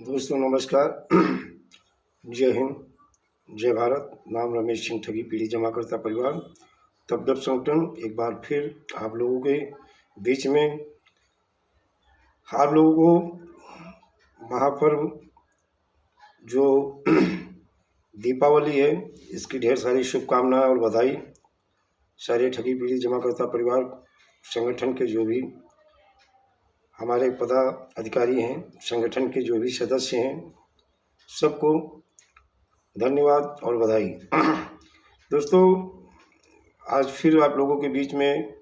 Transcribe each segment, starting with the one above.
दोस्तों नमस्कार। जय हिंद, जय भारत। नाम रमेश सिंह, ठगी पीढ़ी जमाकर्ता परिवार तपदप संगठन एक बार फिर आप लोगों के बीच में। आप लोगों को महापर्व जो दीपावली है इसकी ढेर सारी शुभकामनाएं और बधाई। सारे ठगी पीढ़ी जमाकर्ता परिवार संगठन के जो भी हमारे पदाधिकारी हैं, संगठन के जो भी सदस्य हैं, सबको धन्यवाद और बधाई। दोस्तों आज फिर आप लोगों के बीच में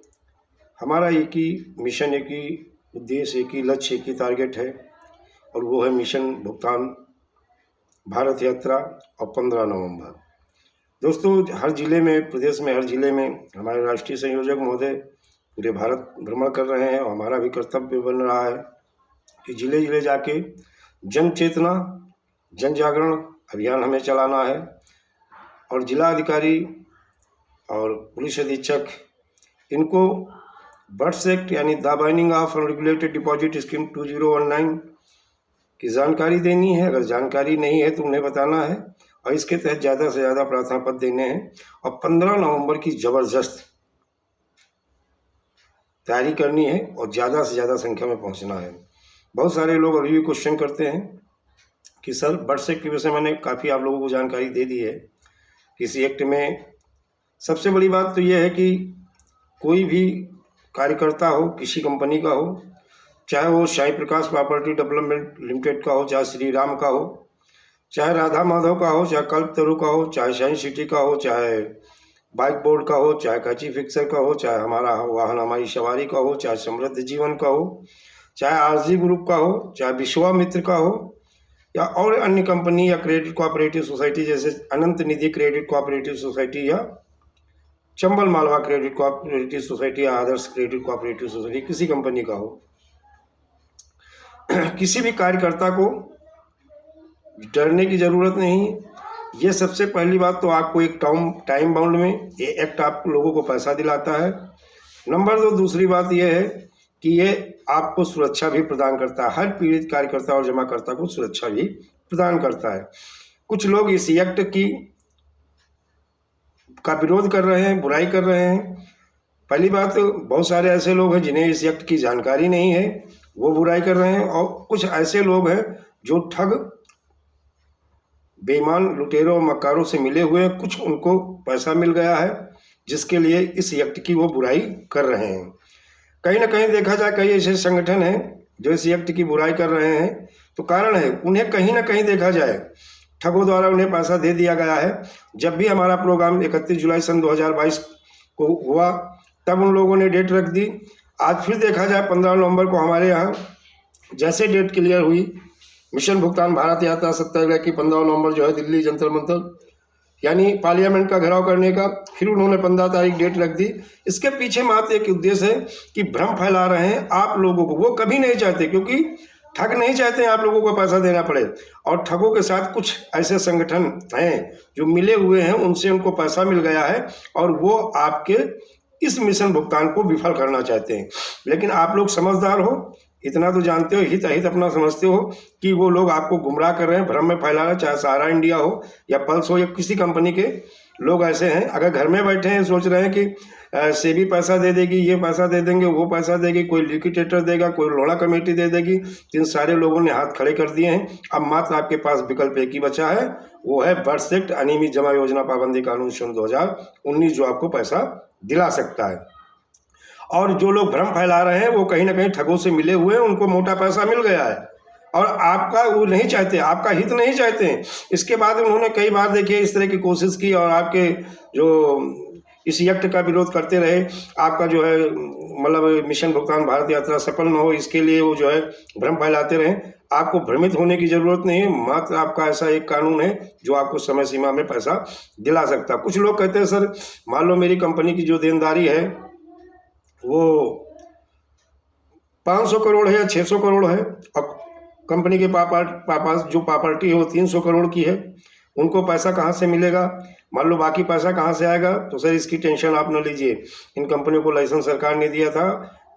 हमारा एक ही मिशन, एक ही उद्देश्य, एक ही लक्ष्य, एक ही टारगेट है और वो है मिशन भुगतान भारत यात्रा और 15 नवंबर। दोस्तों हर जिले में, प्रदेश में हर जिले में हमारे राष्ट्रीय संयोजक महोदय पूरे भारत भ्रमण कर रहे हैं और हमारा भी कर्तव्य बन रहा है कि जिले जिले जाके जन चेतना, जन जागरण अभियान हमें चलाना है और जिला अधिकारी और पुलिस अधीक्षक इनको बर्ड्स एक्ट यानी the binding of unregulated deposit scheme 2019 की जानकारी देनी है। अगर जानकारी नहीं है तो उन्हें बताना है और इसके तहत ज़्यादा से ज़्यादा प्रार्थना पत्र देने हैं और 15 नवंबर की ज़बरदस्त तैयारी करनी है और ज़्यादा से ज़्यादा संख्या में पहुंचना है। बहुत सारे लोग अभी भी क्वेश्चन करते हैं कि सर बर्ड्स एक्ट के विषय में मैंने काफ़ी आप लोगों को जानकारी दे दी है। किसी एक्ट में सबसे बड़ी बात तो यह है कि कोई भी कार्यकर्ता हो, किसी कंपनी का हो, चाहे वो साई प्रकाश प्रॉपर्टी डेवलपमेंट लिमिटेड का हो, चाहे श्री राम का हो, चाहे राधा माधव का हो, चाहे कल्पतरु का हो, चाहे साइंस सिटी का हो, चाहे बाइक बोर्ड का हो, चाहे काची फिक्सर का हो, चाहे हमारा वाहन हमारी सवारी का हो, चाहे समृद्ध जीवन का हो, चाहे आरजी ग्रुप का हो, चाहे विश्वामित्र का हो या और अन्य कंपनी या क्रेडिट कोऑपरेटिव सोसाइटी जैसे अनंत निधि क्रेडिट कोऑपरेटिव सोसाइटी या Chambal Malwa credit cooperative society या आदर्श क्रेडिट कोऑपरेटिव सोसाइटी, किसी कंपनी का हो, किसी भी कार्यकर्ता को डरने की जरूरत नहीं। ये सबसे पहली बात तो आपको एक टाइम बाउंड में ये एक्ट आप लोगों को पैसा दिलाता है। नंबर 2, दूसरी बात यह है कि ये आपको सुरक्षा भी प्रदान करता है। हर पीड़ित कार्यकर्ता और जमाकर्ता को सुरक्षा भी प्रदान करता है। कुछ लोग इस एक्ट का विरोध कर रहे हैं, बुराई कर रहे हैं। पहली बात, बहुत सारे ऐसे लोग हैं जिन्हें इस एक्ट की जानकारी नहीं है, वो बुराई कर रहे हैं और कुछ ऐसे लोग हैं जो ठग, बेईमान, लुटेरों और मक्कारों से मिले हुए हैं। कुछ उनको पैसा मिल गया है जिसके लिए इस एक्ट की वो बुराई कर रहे हैं। कहीं ना कहीं देखा जाए कई ऐसे संगठन हैं जो इस एक्ट की बुराई कर रहे हैं, तो कारण है उन्हें कहीं ना कहीं देखा जाए ठगों द्वारा उन्हें पैसा दे दिया गया है। जब भी हमारा प्रोग्राम 31 जुलाई सन 2022 को हुआ तब उन लोगों ने डेट रख दी। आज फिर देखा जाए 15 नवंबर को हमारे यहाँ जैसे डेट क्लियर हुई, मिशन भुगतान भारत यात्रा सत्याग्रह की 15 नवंबर जो है दिल्ली जंतर मंतर यानी पार्लियामेंट का घेराव करने का, फिर उन्होंने 15 तारीख डेट रख दी। इसके पीछे मात्र एक उद्देश्य है कि भ्रम फैला रहे हैं आप लोगों को। वो कभी नहीं चाहते, क्योंकि ठग नहीं चाहते हैं आप लोगों को पैसा देना पड़े, और ठगों के साथ कुछ ऐसे संगठन हैं जो मिले हुए हैं, उनसे उनको पैसा मिल गया है और वो आपके इस मिशन भुगतान को विफल करना चाहते हैं। लेकिन आप लोग समझदार हो, इतना तो जानते हो, हित अहित अपना समझते हो कि वो लोग आपको गुमराह कर रहे हैं, भ्रम में फैला रहे हैं। चाहे सहारा इंडिया हो या पल्स हो या किसी कंपनी के लोग ऐसे हैं, अगर घर में बैठे हैं सोच रहे हैं कि सेबी पैसा दे देगी, ये पैसा दे देंगे, वो पैसा देगी, कोई लिक्विडेटर देगा, कोई लोढ़ा कमेटी दे देगी, इन सारे लोगों ने हाथ खड़े कर दिए हैं। अब मात्र आपके पास विकल्प एक ही बचा है, वो है बर्ड्स एक्ट अनियमित जमा योजना पाबंदी कानून सन 2019 जो आपको पैसा दिला सकता है। और जो लोग भ्रम फैला रहे हैं वो कहीं ना कहीं ठगों से मिले हुए हैं, उनको मोटा पैसा मिल गया है और आपका वो नहीं चाहते, आपका हित नहीं चाहते हैं। इसके बाद उन्होंने कई बार देखिए इस तरह की कोशिश की और आपके जो इस एक्ट का विरोध करते रहे, आपका जो है मतलब मिशन भुगतान भारत यात्रा सफल न हो, इसके लिए वो जो है भ्रम फैलाते रहे। आपको भ्रमित होने की जरूरत नहीं है, मात्र आपका ऐसा एक कानून है जो आपको समय सीमा में पैसा दिला सकता है। कुछ लोग कहते हैं सर मान लो मेरी कंपनी की जो देनदारी है वो 500 करोड़ है या 600 करोड़ है, अब कंपनी के पास जो प्रॉपर्टी है वो 300 करोड़ की है, उनको पैसा कहाँ से मिलेगा, मान लो बाकी पैसा कहाँ से आएगा। तो सर इसकी टेंशन आप न लीजिए, इन कंपनियों को लाइसेंस सरकार ने दिया था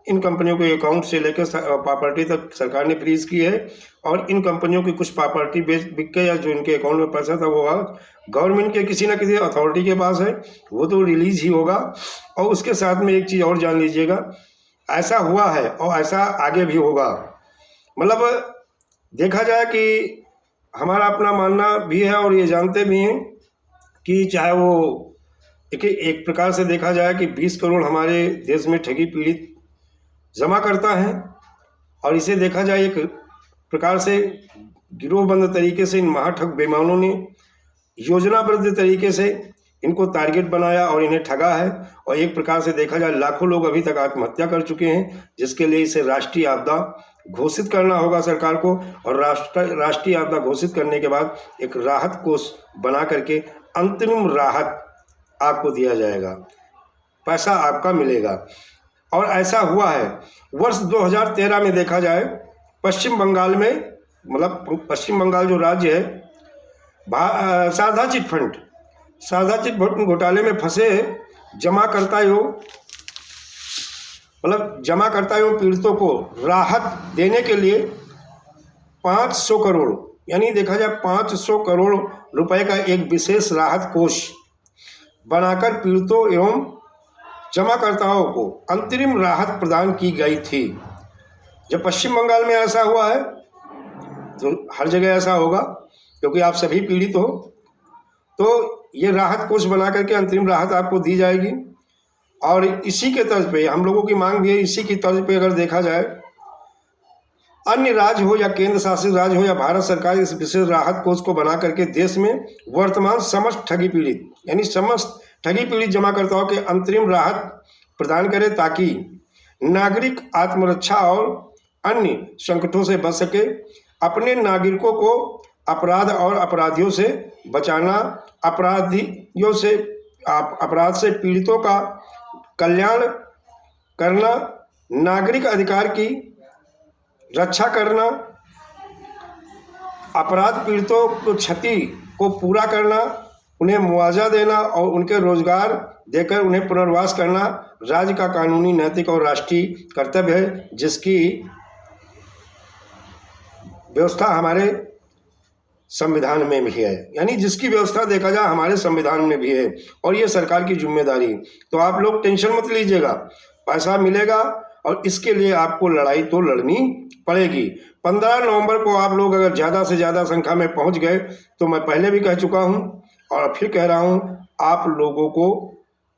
इन कंपनियों के अकाउंट से लेकर प्रॉपर्टी तक सरकार ने फ्रीज की है, और इन कंपनियों की कुछ प्रॉपर्टी बिक के या जो इनके अकाउंट में पैसा था वो गवर्नमेंट के किसी न किसी अथॉरिटी के पास है, वो तो रिलीज ही होगा। और उसके साथ में एक चीज़ और जान लीजिएगा, ऐसा हुआ है और ऐसा आगे भी होगा। मतलब देखा जाए कि हमारा अपना मानना भी है और ये जानते भी हैं कि चाहे वो एक प्रकार से देखा जाए कि 20 करोड़ हमारे देश में ठगी पीड़ित जमा करता है, और इसे देखा जाए एक प्रकार से गिरोहबंद तरीके से इन महाठग बेईमानों ने योजनाबद्ध तरीके से इनको टारगेट बनाया और इन्हें ठगा है। और एक प्रकार से देखा जाए लाखों लोग अभी तक आत्महत्या कर चुके हैं, जिसके लिए इसे राष्ट्रीय आपदा घोषित करना होगा सरकार को। और राष्ट्रीय आपदा घोषित करने के बाद एक राहत कोष बना करके अंतरिम राहत आपको दिया जाएगा, पैसा आपका मिलेगा। और ऐसा हुआ है वर्ष 2013 में देखा जाए पश्चिम बंगाल में, मतलब पश्चिम बंगाल जो राज्य है, शारदा चिटफंड घोटाले में फंसे जमाकर्ताओं, मतलब जमाकर्ताओं पीड़ितों को राहत देने के लिए 500 करोड़, यानी देखा जाए 500 करोड़ रुपए का एक विशेष राहत कोष बनाकर पीड़ितों एवं जमाकर्ताओं को अंतरिम राहत प्रदान की गई थी। जब पश्चिम बंगाल में ऐसा हुआ है तो हर जगह ऐसा होगा, क्योंकि आप सभी पीड़ित हो। तो ये राहत कोष बना करके अंतरिम राहत आपको दी जाएगी। और इसी के तर्ज पे हम लोगों की मांग भी है, इसी की तर्ज पे अगर देखा जाए अन्य राज्य हो या केंद्र शासित राज्य हो या भारत सरकार इस विशेष राहत कोष को बना करके देश में वर्तमान समस्त ठगी पीड़ित, यानी समस्त ठगी पीड़ित जमाकर्ताओं के अंतरिम राहत प्रदान करे, ताकि नागरिक आत्मरक्षा और अन्य संकटों से बच सके, अपने नागरिकों को अपराध और अपराधियों से बचाना, अपराध से पीड़ितों का कल्याण करना, नागरिक अधिकार की रक्षा करना, अपराध पीड़ितों को क्षति को पूरा करना, उन्हें मुआवजा देना और उनके रोजगार देकर उन्हें पुनर्वास करना राज्य का कानूनी, नैतिक और राष्ट्रीय कर्तव्य है, जिसकी व्यवस्था हमारे संविधान में भी है, यानी जिसकी व्यवस्था देखा जाए हमारे संविधान में भी है, और ये सरकार की जिम्मेदारी। तो आप लोग टेंशन मत लीजिएगा, पैसा मिलेगा और इसके लिए आपको लड़ाई तो लड़नी पड़ेगी। 15 नवंबर को आप लोग अगर ज़्यादा से ज़्यादा संख्या में पहुंच गए तो मैं पहले भी कह चुका हूं और फिर कह रहा हूं, आप लोगों को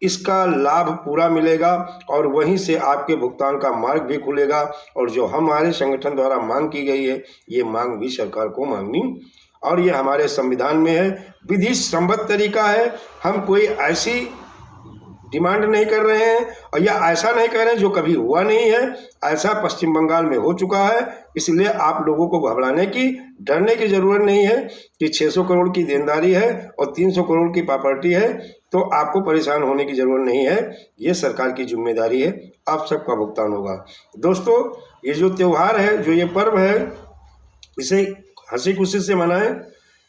इसका लाभ पूरा मिलेगा और वहीं से आपके भुगतान का मार्ग भी खुलेगा। और जो हमारे संगठन द्वारा मांग की गई है, ये मांग भी सरकार को मांगनी, और ये हमारे संविधान में है, विधि सम्मत तरीका है। हम कोई ऐसी डिमांड नहीं कर रहे हैं और या ऐसा नहीं कर रहे हैं जो कभी हुआ नहीं है। ऐसा पश्चिम बंगाल में हो चुका है, इसलिए आप लोगों को घबराने की, डरने की ज़रूरत नहीं है कि 600 करोड़ की देनदारी है और 300 करोड़ की प्रॉपर्टी है, तो आपको परेशान होने की ज़रूरत नहीं है। ये सरकार की जिम्मेदारी है, आप सबका भुगतान होगा। दोस्तों, ये जो त्यौहार है, जो ये पर्व है, इसे हंसी खुशी से मनाएं,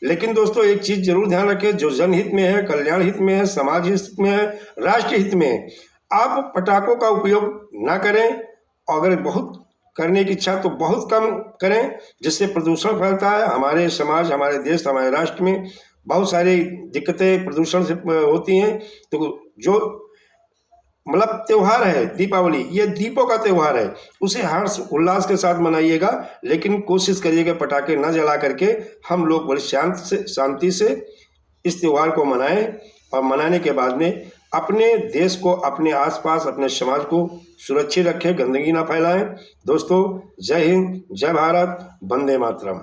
लेकिन दोस्तों एक चीज़ जरूर ध्यान रखें, जो जनहित में है, कल्याण हित में है, समाज हित में है, राष्ट्र हित में है, आप पटाखों का उपयोग ना करें। अगर बहुत करने की इच्छा तो बहुत कम करें, जिससे प्रदूषण फैलता है। हमारे समाज, हमारे देश, हमारे राष्ट्र में बहुत सारी दिक्कतें प्रदूषण से होती हैं। तो जो मतलब त्यौहार है दीपावली, ये दीपों का त्यौहार है, उसे हर्ष उल्लास के साथ मनाइएगा, लेकिन कोशिश करिएगा पटाखे न जला करके हम लोग बड़ी शांति से इस त्यौहार को मनाएं। और मनाने के बाद में अपने देश को, अपने आसपास, अपने समाज को सुरक्षित रखें, गंदगी ना फैलाएं। दोस्तों, जय हिंद, जय भारत, वंदे मातरम।